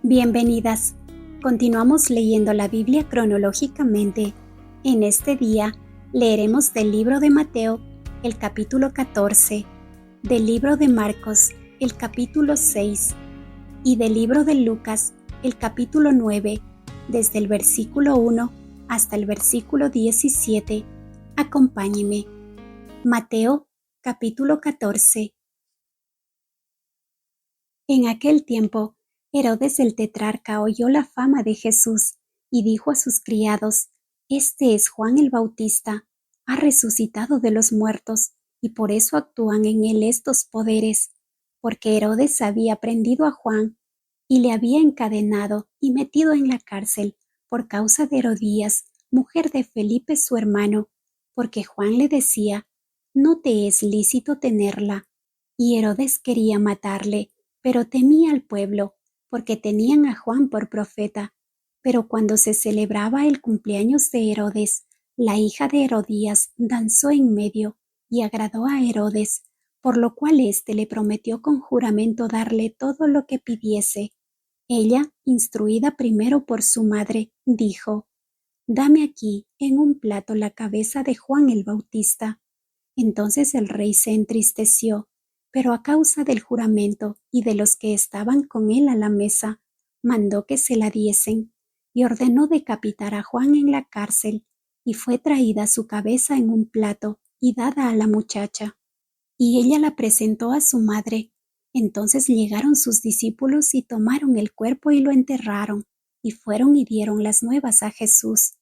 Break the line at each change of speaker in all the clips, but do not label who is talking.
Bienvenidas. Continuamos leyendo la Biblia cronológicamente. En este día leeremos del libro de Mateo, el capítulo 14, del libro de Marcos, el capítulo 6, y del libro de Lucas, el capítulo 9, desde el versículo 1 hasta el versículo 17. Acompáñeme. Mateo, capítulo 14. En aquel tiempo, Herodes el tetrarca oyó la fama de Jesús y dijo a sus criados: Este es Juan el Bautista, ha resucitado de los muertos, y por eso actúan en él estos poderes. Porque Herodes había prendido a Juan y le había encadenado y metido en la cárcel por causa de Herodías, mujer de Felipe su hermano, porque Juan le decía: No te es lícito tenerla. Y Herodes quería matarle, pero temía al pueblo, porque tenían a Juan por profeta. Pero cuando se celebraba el cumpleaños de Herodes, la hija de Herodías danzó en medio y agradó a Herodes, por lo cual éste le prometió con juramento darle todo lo que pidiese. Ella, instruida primero por su madre, dijo: Dame aquí en un plato la cabeza de Juan el Bautista. Entonces el rey se entristeció, pero a causa del juramento y de los que estaban con él a la mesa, mandó que se la diesen, y ordenó decapitar a Juan en la cárcel, y fue traída su cabeza en un plato y dada a la muchacha. Y ella la presentó a su madre. Entonces llegaron sus discípulos y tomaron el cuerpo y lo enterraron, y fueron y dieron las nuevas a Jesús.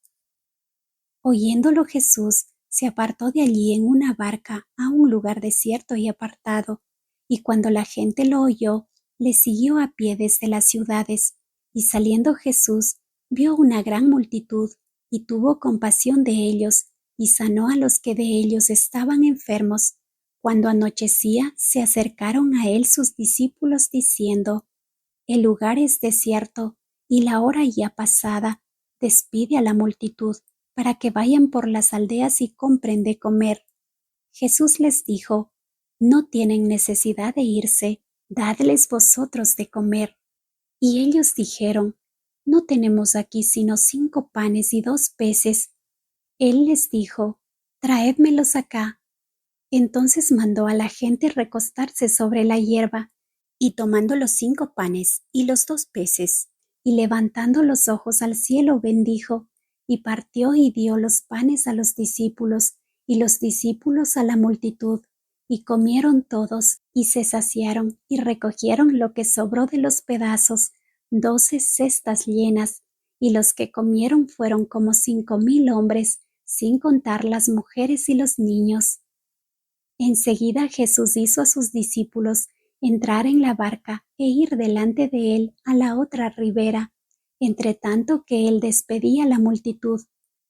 Oyéndolo Jesús, se apartó de allí en una barca a un lugar desierto y apartado, y cuando la gente lo oyó, le siguió a pie desde las ciudades, y saliendo Jesús, vio una gran multitud, y tuvo compasión de ellos, y sanó a los que de ellos estaban enfermos. Cuando anochecía, se acercaron a él sus discípulos diciendo: El lugar es desierto, y la hora ya pasada. Despide a la multitud, para que vayan por las aldeas y compren de comer. Jesús les dijo: No tienen necesidad de irse, dadles vosotros de comer. Y ellos dijeron: No tenemos aquí sino 5 panes y 2 peces. Él les dijo: Traédmelos acá. Entonces mandó a la gente recostarse sobre la hierba, y tomando los 5 panes y los 2 peces, y levantando los ojos al cielo, bendijo, y partió y dio los panes a los discípulos, y los discípulos a la multitud, y comieron todos, y se saciaron, y recogieron lo que sobró de los pedazos, 12 cestas llenas, y los que comieron fueron como 5,000 hombres, sin contar las mujeres y los niños. Enseguida Jesús hizo a sus discípulos entrar en la barca e ir delante de él a la otra ribera, entre tanto que él despedía a la multitud.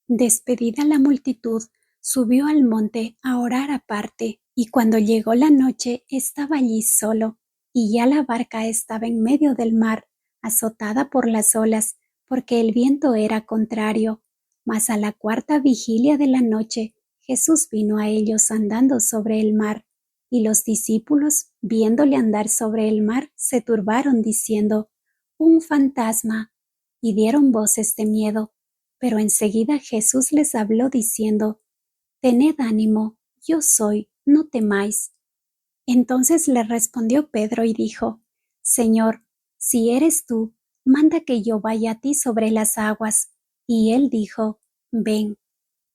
Despedida la multitud, subió al monte a orar aparte, y cuando llegó la noche estaba allí solo, y ya la barca estaba en medio del mar, azotada por las olas, porque el viento era contrario. Mas a la 4ª vigilia de la noche, Jesús vino a ellos andando sobre el mar, y los discípulos, viéndole andar sobre el mar, se turbaron diciendo: Un fantasma, y dieron voces de miedo. Pero enseguida Jesús les habló diciendo: Tened ánimo, yo soy, no temáis. Entonces le respondió Pedro y dijo: Señor, si eres tú, manda que yo vaya a ti sobre las aguas. Y él dijo: Ven.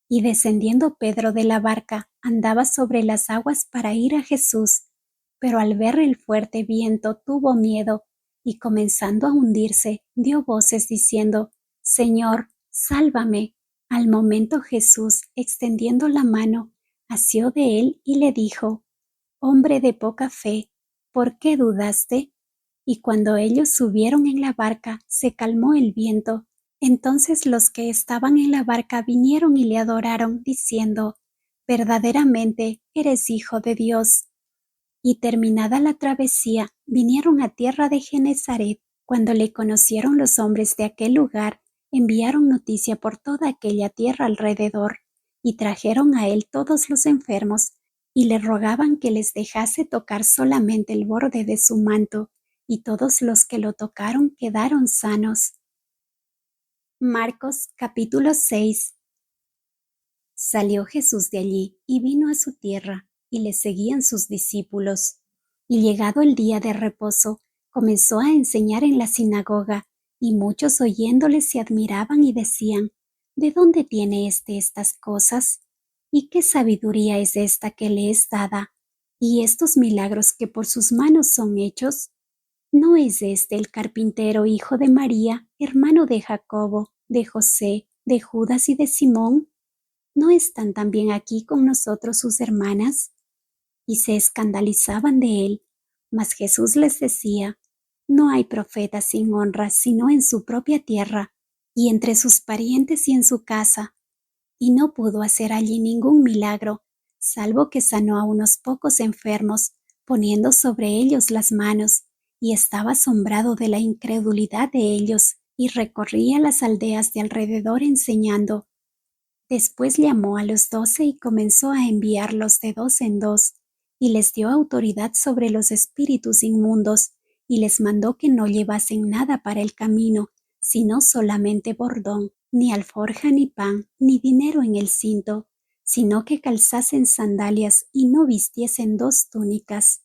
Y descendiendo Pedro de la barca, andaba sobre las aguas para ir a Jesús, pero al ver el fuerte viento tuvo miedo, y comenzando a hundirse, dio voces diciendo: Señor, sálvame. Al momento Jesús, extendiendo la mano, asió de él y le dijo: Hombre de poca fe, ¿por qué dudaste? Y cuando ellos subieron en la barca, se calmó el viento. Entonces los que estaban en la barca vinieron y le adoraron, diciendo: Verdaderamente eres Hijo de Dios. Y terminada la travesía, vinieron a tierra de Genezaret. Cuando le conocieron los hombres de aquel lugar, enviaron noticia por toda aquella tierra alrededor, y trajeron a él todos los enfermos, y le rogaban que les dejase tocar solamente el borde de su manto, y todos los que lo tocaron quedaron sanos. Marcos capítulo 6. Salió Jesús de allí y vino a su tierra, y le seguían sus discípulos. Y llegado el día de reposo, comenzó a enseñar en la sinagoga, y muchos oyéndole se admiraban y decían: ¿De dónde tiene estas cosas? ¿Y qué sabiduría es esta que le es dada? ¿Y estos milagros que por sus manos son hechos? ¿No es este el carpintero, hijo de María, hermano de Jacobo, de José, de Judas y de Simón? ¿No están también aquí con nosotros sus hermanas? Y se escandalizaban de él. Mas Jesús les decía: No hay profeta sin honra sino en su propia tierra, y entre sus parientes y en su casa. Y no pudo hacer allí ningún milagro, salvo que sanó a unos pocos enfermos, poniendo sobre ellos las manos, y estaba asombrado de la incredulidad de ellos, y recorría las aldeas de alrededor enseñando. Después llamó a los 12 y comenzó a enviarlos de dos en dos, y les dio autoridad sobre los espíritus inmundos, y les mandó que no llevasen nada para el camino, sino solamente bordón, ni alforja ni pan, ni dinero en el cinto, sino que calzasen sandalias y no vistiesen dos túnicas.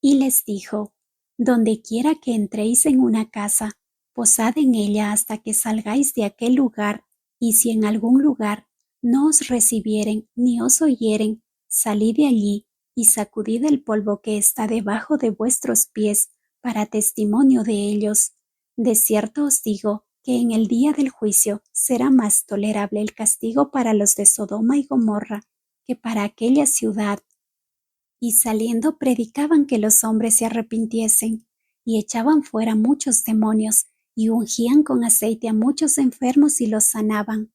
Y les dijo: Donde quiera que entréis en una casa, posad en ella hasta que salgáis de aquel lugar, y si en algún lugar no os recibieren ni os oyeren, salid de allí y sacudid el polvo que está debajo de vuestros pies para testimonio de ellos. De cierto os digo que en el día del juicio será más tolerable el castigo para los de Sodoma y Gomorra que para aquella ciudad. Y saliendo predicaban que los hombres se arrepintiesen, y echaban fuera muchos demonios, y ungían con aceite a muchos enfermos y los sanaban.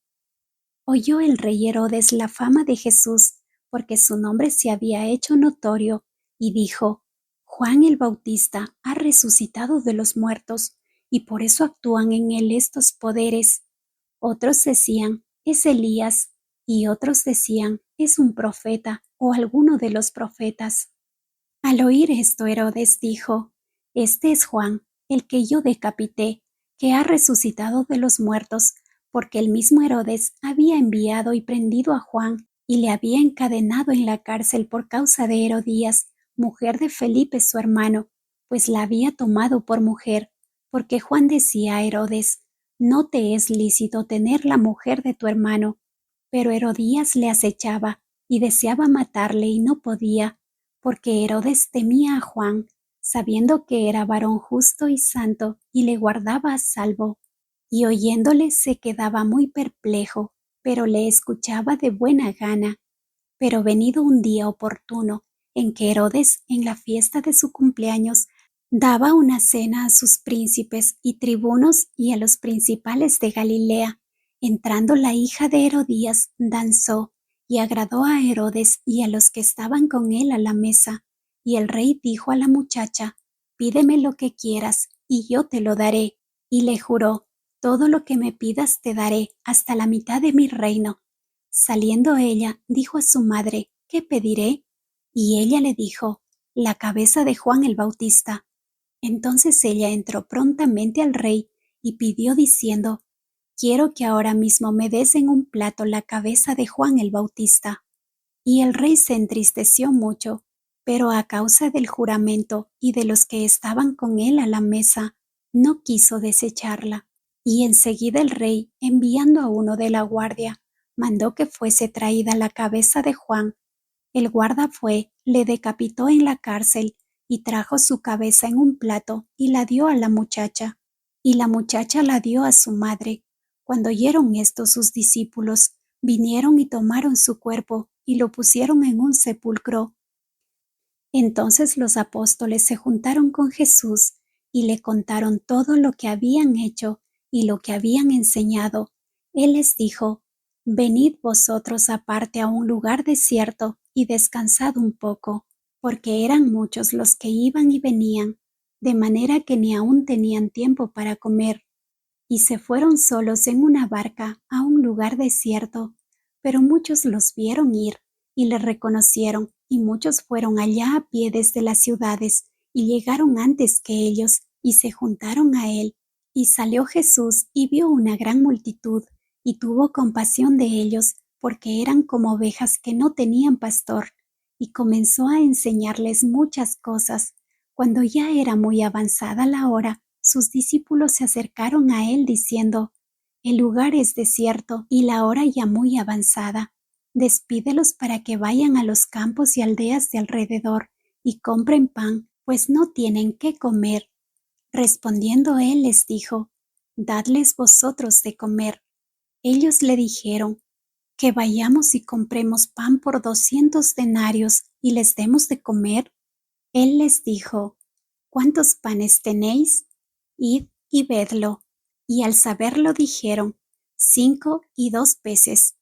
Oyó el rey Herodes la fama de Jesús, porque su nombre se había hecho notorio, y dijo: Juan el Bautista ha resucitado de los muertos, y por eso actúan en él estos poderes. Otros decían: es Elías, y otros decían: es un profeta, o alguno de los profetas. Al oír esto, Herodes dijo: Este es Juan, el que yo decapité, que ha resucitado de los muertos, porque el mismo Herodes había enviado y prendido a Juan, y le había encadenado en la cárcel por causa de Herodías, mujer de Felipe su hermano, pues la había tomado por mujer, porque Juan decía a Herodes: No te es lícito tener la mujer de tu hermano. Pero Herodías le acechaba, y deseaba matarle, y no podía, porque Herodes temía a Juan, sabiendo que era varón justo y santo, y le guardaba a salvo. Y oyéndole se quedaba muy perplejo, pero le escuchaba de buena gana. Pero venido un día oportuno, en que Herodes, en la fiesta de su cumpleaños, daba una cena a sus príncipes y tribunos y a los principales de Galilea, entrando la hija de Herodías, danzó, y agradó a Herodes y a los que estaban con él a la mesa. Y el rey dijo a la muchacha: Pídeme lo que quieras, y yo te lo daré. Y le juró: Todo lo que me pidas te daré, hasta la mitad de mi reino. Saliendo ella, dijo a su madre: ¿Qué pediré? Y ella le dijo: La cabeza de Juan el Bautista. Entonces ella entró prontamente al rey y pidió diciendo: Quiero que ahora mismo me des en un plato la cabeza de Juan el Bautista. Y el rey se entristeció mucho, pero a causa del juramento y de los que estaban con él a la mesa, no quiso desecharla. Y enseguida el rey, enviando a uno de la guardia, mandó que fuese traída la cabeza de Juan. El guarda fue, le decapitó en la cárcel, y trajo su cabeza en un plato y la dio a la muchacha. Y la muchacha la dio a su madre. Cuando oyeron esto sus discípulos, vinieron y tomaron su cuerpo y lo pusieron en un sepulcro. Entonces los apóstoles se juntaron con Jesús y le contaron todo lo que habían hecho y lo que habían enseñado. Él les dijo: Venid vosotros aparte a un lugar desierto y descansad un poco, porque eran muchos los que iban y venían, de manera que ni aun tenían tiempo para comer. Y se fueron solos en una barca a un lugar desierto, pero muchos los vieron ir y le reconocieron, y muchos fueron allá a pie desde las ciudades y llegaron antes que ellos, y se juntaron a él. Y salió Jesús y vio una gran multitud, y tuvo compasión de ellos, porque eran como ovejas que no tenían pastor, y comenzó a enseñarles muchas cosas. Cuando ya era muy avanzada la hora, sus discípulos se acercaron a él diciendo: El lugar es desierto y la hora ya muy avanzada. Despídelos para que vayan a los campos y aldeas de alrededor y compren pan, pues no tienen qué comer. Respondiendo él les dijo: Dadles vosotros de comer. Ellos le dijeron: Que vayamos y compremos pan por 200 denarios y les demos de comer. Él les dijo: ¿Cuántos panes tenéis? Id y vedlo. Y al saberlo dijeron: 5 y 2 peces.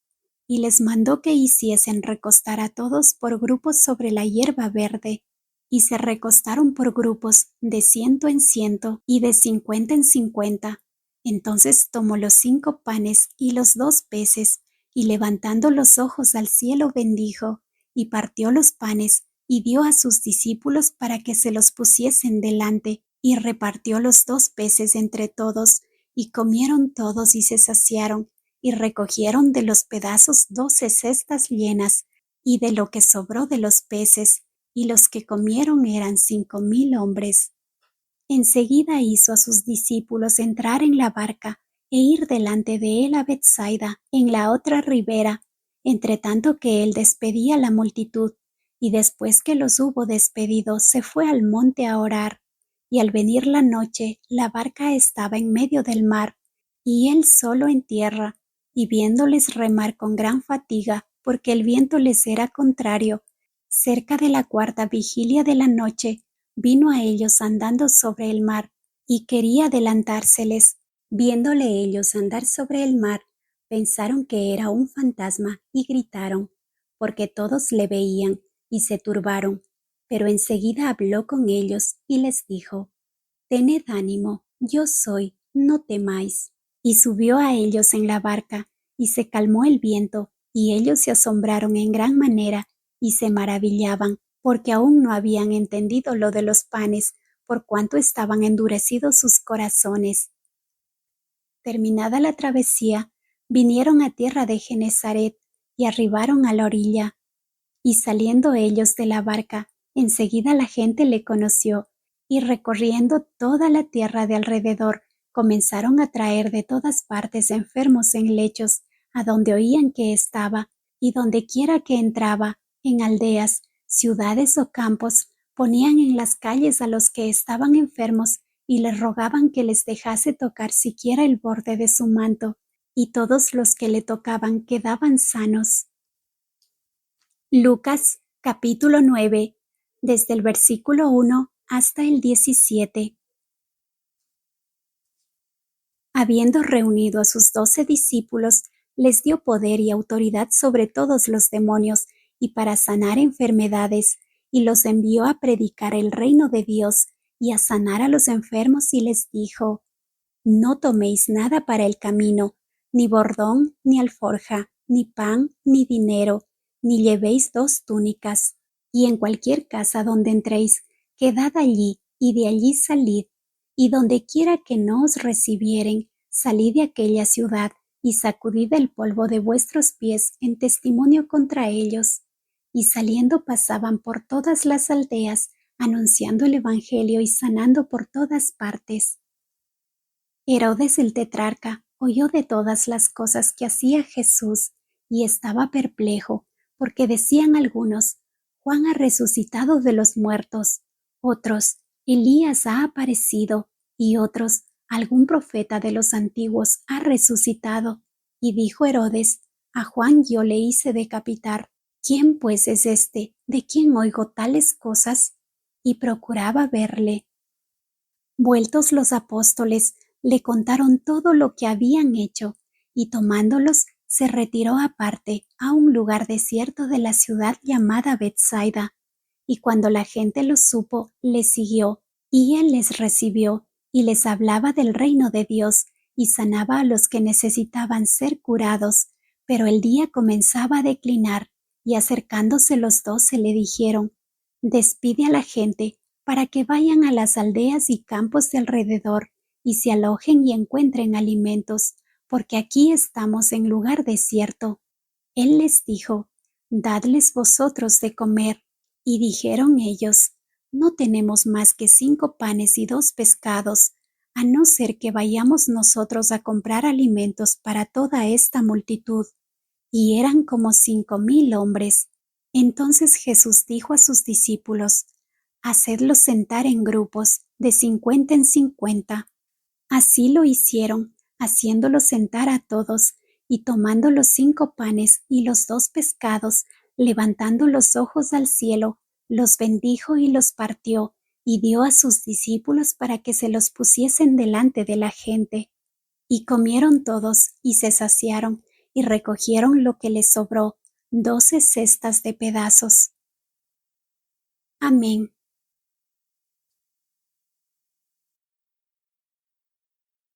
Y les mandó que hiciesen recostar a todos por grupos sobre la hierba verde. Y se recostaron por grupos, de 100 en 100 y de 50 en 50. Entonces tomó los 5 panes y los 2 peces, y levantando los ojos al cielo bendijo, y partió los panes, y dio a sus discípulos para que se los pusiesen delante, y repartió los 2 peces entre todos, y comieron todos y se saciaron, y recogieron de los pedazos 12 cestas llenas, y de lo que sobró de los peces, y los que comieron eran 5000 hombres. Enseguida hizo a sus discípulos entrar en la barca e ir delante de él a Betsaida, en la otra ribera, entre tanto que él despedía a la multitud, y después que los hubo despedido, se fue al monte a orar. Y al venir la noche, la barca estaba en medio del mar, y él solo en tierra, y viéndoles remar con gran fatiga, porque el viento les era contrario, cerca de la cuarta vigilia de la noche, vino a ellos andando sobre el mar, y quería adelantárseles. Viéndole ellos andar sobre el mar, pensaron que era un fantasma, y gritaron, porque todos le veían, y se turbaron. Pero enseguida habló con ellos, y les dijo: Tened ánimo, yo soy, no temáis. Y subió a ellos en la barca, y se calmó el viento, y ellos se asombraron en gran manera, y se maravillaban, porque aún no habían entendido lo de los panes, por cuanto estaban endurecidos sus corazones. Terminada la travesía, vinieron a tierra de Genezaret, y arribaron a la orilla. Y saliendo ellos de la barca, enseguida la gente le conoció, y recorriendo toda la tierra de alrededor, comenzaron a traer de todas partes enfermos en lechos, a donde oían que estaba, y donde quiera que entraba, en aldeas, ciudades o campos, ponían en las calles a los que estaban enfermos, y les rogaban que les dejase tocar siquiera el borde de su manto, y todos los que le tocaban quedaban sanos. Lucas capítulo 9, desde el versículo 1 hasta el 17. Habiendo reunido a sus 12 discípulos, les dio poder y autoridad sobre todos los demonios y para sanar enfermedades, y los envió a predicar el reino de Dios y a sanar a los enfermos, y les dijo: No toméis nada para el camino, ni bordón, ni alforja, ni pan, ni dinero, ni llevéis 2 túnicas. Y en cualquier casa donde entréis, quedad allí, y de allí salid. Y donde quiera que no os recibieren, salid de aquella ciudad, y sacudid el polvo de vuestros pies en testimonio contra ellos. Y saliendo pasaban por todas las aldeas, anunciando el evangelio y sanando por todas partes. Herodes el tetrarca oyó de todas las cosas que hacía Jesús, y estaba perplejo, porque decían algunos: Juan ha resucitado de los muertos; otros: Elías ha aparecido; y otros: algún profeta de los antiguos ha resucitado. Y dijo Herodes: A Juan yo le hice decapitar. ¿Quién pues es este, de quien oigo tales cosas? Y procuraba verle. Vueltos los apóstoles, le contaron todo lo que habían hecho, y tomándolos, se retiró aparte a un lugar desierto de la ciudad llamada Betsaida. Y cuando la gente lo supo, le siguió, y él les recibió, y les hablaba del reino de Dios, y sanaba a los que necesitaban ser curados. Pero el día comenzaba a declinar, y acercándose los 12 le dijeron: Despide a la gente, para que vayan a las aldeas y campos de alrededor y se alojen y encuentren alimentos, porque aquí estamos en lugar desierto. Él les dijo: Dadles vosotros de comer. Y dijeron ellos: No tenemos más que 5 panes y 2 pescados, a no ser que vayamos nosotros a comprar alimentos para toda esta multitud. Y eran como 5,000 hombres. Entonces Jesús dijo a sus discípulos: Hacedlos sentar en grupos, de 50 en 50. Así lo hicieron, haciéndolos sentar a todos, y tomando los 5 panes y los 2 pescados, levantando los ojos al cielo, los bendijo y los partió, y dio a sus discípulos para que se los pusiesen delante de la gente. Y comieron todos, y se saciaron, y recogieron lo que les sobró, 12 cestas de pedazos. Amén.